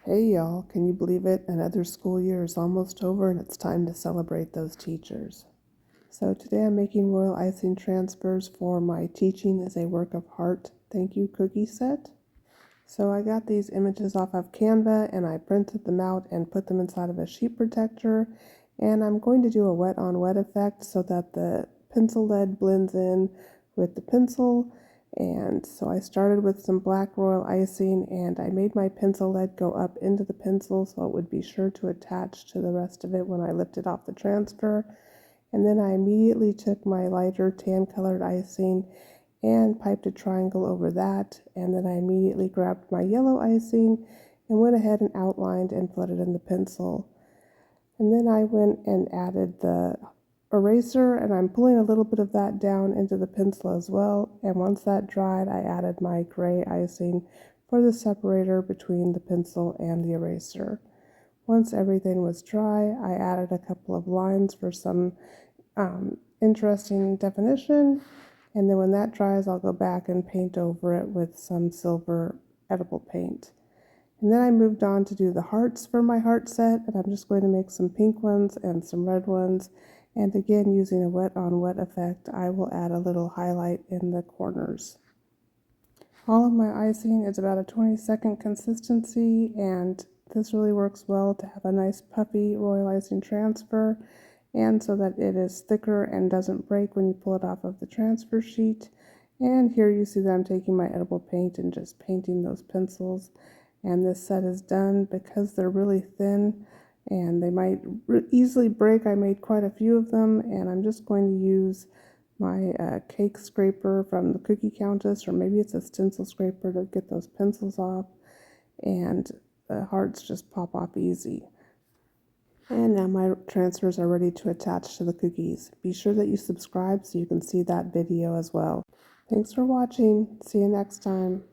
Hey y'all, can you believe it? Another school year is almost over and it's time to celebrate those teachers. So today I'm making royal icing transfers for my Teaching is a Work of Heart thank you cookie set. So I got these images off of Canva and I printed them out and put them inside of a sheet protector. And I'm going to do a wet on wet effect so that the pencil lead blends in with the pencil. And so I started with some black royal icing and I made my pencil lead go up into the pencil so it would be sure to attach to the rest of it when I lifted off the transfer. And then I immediately took my lighter tan colored icing and piped a triangle over that, and then I immediately grabbed my yellow icing and went ahead and outlined and put it in the pencil. And then I went and added the eraser, and I'm pulling a little bit of that down into the pencil as well. And once that dried, I added my gray icing for the separator between the pencil and the eraser. Once everything was dry, I added a couple of lines for some interesting definition. And then when that dries, I'll go back and paint over it with some silver edible paint. And then I moved on to do the hearts for my heart set, and I'm just going to make some pink ones and some red ones. And again, using a wet on wet effect, I will add a little highlight in the corners. All of my icing is about a 20-second consistency, and this really works well to have a nice puffy royal icing transfer, and so that it is thicker and doesn't break when you pull it off of the transfer sheet. And here you see that I'm taking my edible paint and just painting those pencils. And this set is done. Because they're really thin and they might easily break, I made quite a few of them, and I'm just going to use my cake scraper from the Cookie Countess, or maybe it's a stencil scraper, to get those pencils off, and the hearts just pop off easy. And now my transfers are ready to attach to the cookies. Be sure that you subscribe so you can see that video as well. Thanks for watching. See you next time.